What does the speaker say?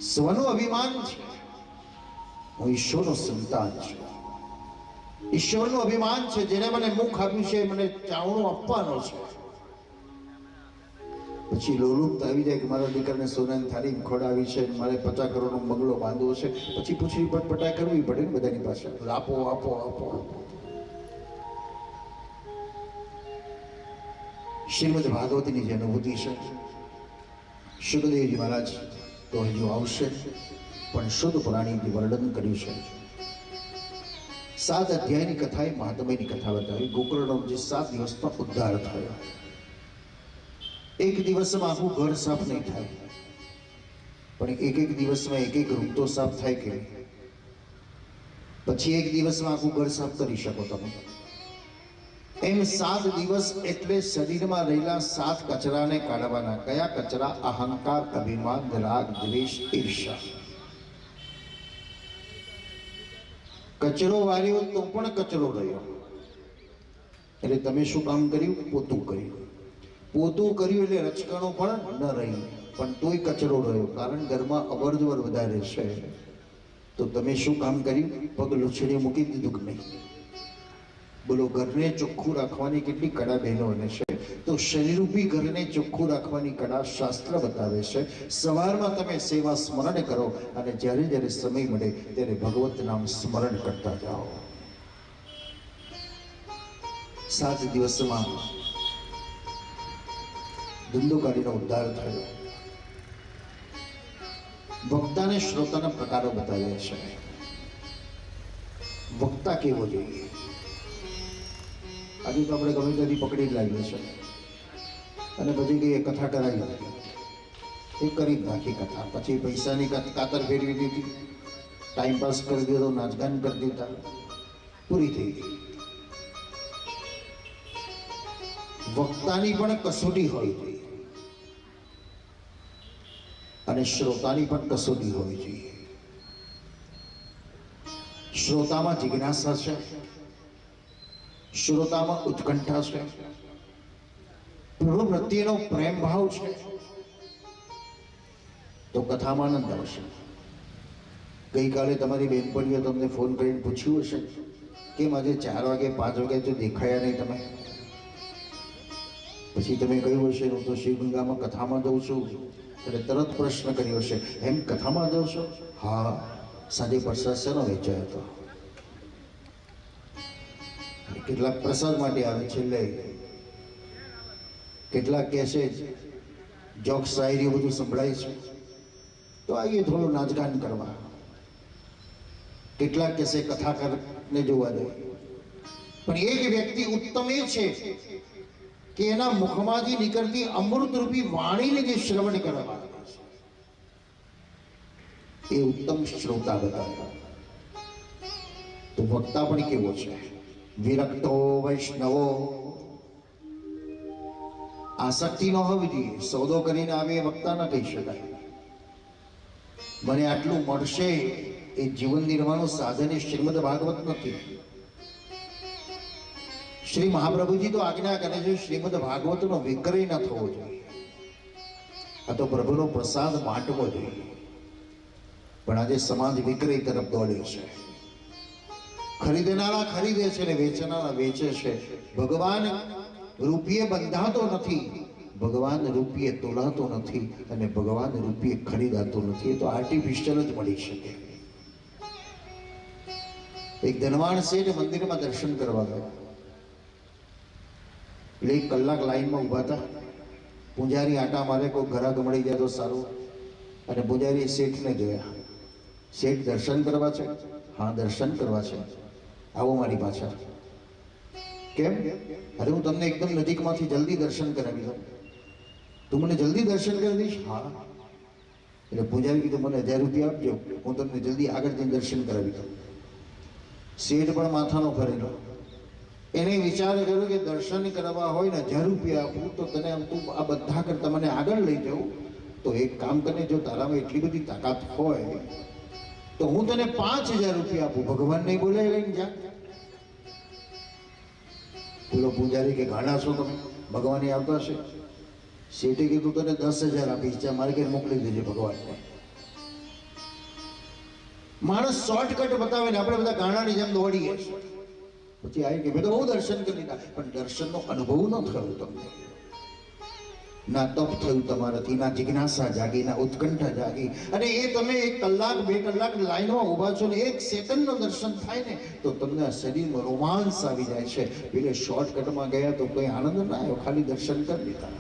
સ્વનું અભિમાન છે, હું ઈશ્વરનો સંતાન છું. ઈશ્વરનું અભિમાન છે, જેને મને મુખ આપ્યું છે, મને ચાવણું આપવાનો છે. પછી લોલુપતા આવી જાય કે મારા દીકરાને સોનાની થાળી ખોડાવી છે, મારે 50 કરોડનો બંગલો બાંધવો છે. પછી પૂછડી પટપટાઈ કરવી પડે ને બધાની પાસે, આપો આપો આપો આપો. શ્રીમદ ભાગવતની જે અનુભૂતિ છે, સુખદેવજી મહારાજ તો હજુ આવશે, પણ શુદ્ધ પુરાણીથી વર્ણન કર્યું છે. 7 અધ્યાયની કથા, એ મહાત્મ્યની કથા બતાવી. ગોકર્ણનો જે 7 દિવસનો ઉદ્ધાર થયો. એક દિવસમાં આખું ઘર સાફ નહીં થાય, પણ એક દિવસમાં એક રૂમ તો સાફ થાય કે પછી એક દિવસમાં આખું ઘર સાફ કરી શકો તમે. એમ 7 દિવસ એટલે શરીરમાં રહેલા 7 કચરાને કાઢવાના. કયા કચરા? અહંકાર, અભિમાન, રાગ, દ્વેષ, ઈર્ષા. કચરો વાળ્યો તો પણ કચરો રહ્યો. એટલે તમે શું કામ કર્યું? પોતું કર્યું. પોતું કર્યું એટલે રચકણો પણ ન રહ્યું, પણ તોય કચરો રહ્યો. કારણ ઘરમાં અવરજવર વધારે છે. તો તમે શું કામ કર્યું? પગ લૂછડી મૂકી દીધું કે નહીં? બોલો, ઘરને ચોખ્ખું રાખવાની કેટલી કળા બહેનોને છે. તો શરીરરૂપી ઘરને ચોખ્ખું રાખવાની કળા શાસ્ત્ર બતાવે છે. સવારમાં તમે સેવા સ્મરણ કરો, અને જ્યારે જ્યારે સમય મળે ત્યારે ભગવત નામ સ્મરણ કરતા જાઓ. 7 દિવસમાં ધંધોકારીનો ઉદ્ધાર થયો. વક્તાને શ્રોતાના પ્રકારો બતાવ્યા છે. વક્તા કેવો જોઈએ? આજે તો આપણે ગમે ત્યાંથી પકડી જ લાવીએ છીએ, અને પછી કઈ કથા કરાવી એ કરી નાખી કથા. પછી પૈસાની કાતર ફેરવી દીધી, ટાઈમ પાસ કરી દીધો, નાચગાન કરી દીધા, પૂરી થઈ ગઈ. વક્તાની પણ કસોટી હોવી જોઈએ, અને શ્રોતાની પણ કસોટી હોવી જોઈએ. શ્રોતામાં જિજ્ઞાસા છે, શ્રોતામાં ઉત્કંઠા છે, પ્રભુ પ્રત્યેનો પ્રેમ ભાવ છે, તો કથામાં આનંદ આવશે. ગઈકાલે તમારી બહેનપણીઓ તમને ફોન કરીને પૂછ્યું હશે, કેમ આજે 4 વાગે 5 વાગે તો દેખાયા નહીં તમે? પછી તમે કહ્યું હશે, હું તો શિવગંગામાં કથામાં જઉં છું. એટલે તરત પ્રશ્ન કર્યો હશે, એમ કથામાં જાઉં છો? હા, સાંજે પ્રસાદ શેનો વેચાયો હતો? કેટલાક પ્રસાદ માટે આવે છે, લે. કેટલાક કહેશે જોક શાયરી બધું સંભળાય છે, તો આવીએ થોડું નાચગાન કરવા. કેટલાક કહેશે કથાકારને જોવા દે. પણ એક વ્યક્તિ ઉત્તમ એ છે કે એના મુખમાંથી નીકળતી અમૃતરૂપી વાણીને જે શ્રવણ કરવા, એ ઉત્તમ શ્રોતા બતાવ્યા. તો વક્તા પણ કેવો છે? વિરક્તો વૈષ્ણવો. આસક્તિ ન હોવી જોઈએ. સોદો કરીને આવે એ વક્તા ન કહી શકાય. મને આટલું મળશે એ જીવન નિર્વાહનું સાધન એ શ્રીમદ ભાગવત નથી. શ્રી મહાપ્રભુજી તો આજ્ઞા કરે છે, શ્રીમદ ભાગવતનો વિક્રય ન થવો જોઈએ. આ તો પ્રભુનો પ્રસાદ બાંટવો જોઈએ. પણ આજે સમાજ વિક્રય તરફ દોડ્યો છે. ખરીદનારા ખરીદે છે ને વેચનારા વેચે છે. ભગવાન રૂપિયે બંધાતો નથી, ભગવાન રૂપિયે તોલાતો નથી, અને ભગવાન રૂપિયે ખરીદાતો નથી. એ તો આર્ટિફિશિયલ જ મળી શકે. એક ધનવાન શેઠ મંદિરમાં દર્શન કરવા ગયા. એટલે 1 કલાક લાઈનમાં ઊભા હતા. પૂજારી આટા મારે, કોઈ ઘરાક મળી જાય તો સારું. અને પૂજારી શેઠને જોયા. શેઠ દર્શન કરવા છે? હા, દર્શન કરવા છે. આવો મારી પાછળ. કેમ? અરે હું તમને એકદમ નજીકમાંથી જલ્દી દર્શન કરાવી દઉં. તું મને જલ્દી દર્શન કરી દઈશ? હા. એટલે પૂજારી કીધું, મને 1000 રૂપિયા આપજો, હું તમને જલ્દી આગળ જઈને દર્શન કરાવી દઉં. શેઠ પણ માથાનો ફરેલો. એને વિચાર કર્યો કે દર્શન કરવા હોય ને 1000 રૂપિયા આપું તો તને આમ તું આ બધા કરતા મને આગળ લઈ જાઉં, તો એક કામ કરીને, જો તારામાં એટલી બધી તાકાત હોય તો હું તને 5000 રૂપિયા આપું. ભગવાન નહીં બોલે, લઈને જા. પેલો પૂજારી કે ગાડા છો તમે? ભગવાન આવતા હશે. શેઠે કીધું તને 10,000 આપીશ, મારે ઘેર મોકલી દેજે ભગવાનને. માણસ શોર્ટકટ બતાવે ને આપણે બધા ગાણાની જેમ દોડીએ છીએ. પછી આવી કે મેં તો બહુ દર્શન કરી લીધા, પણ દર્શનનો અનુભવ ન થયો તમને. ના તપ થયું તમારાથી, ના જિજ્ઞાસા જાગી, ના ઉત્કંઠા જાગી. અને એ તમે 1 કલાક 2 કલાક લાઈનમાં ઊભા છો ને 1 સેકન્ડનું દર્શન થાય ને તો તમને આ શરીરમાં રોમાંસ આવી જાય છે. પેલે શોર્ટકટમાં ગયા તો કોઈ આનંદ ના આવ્યો, ખાલી દર્શન કરી લીધા.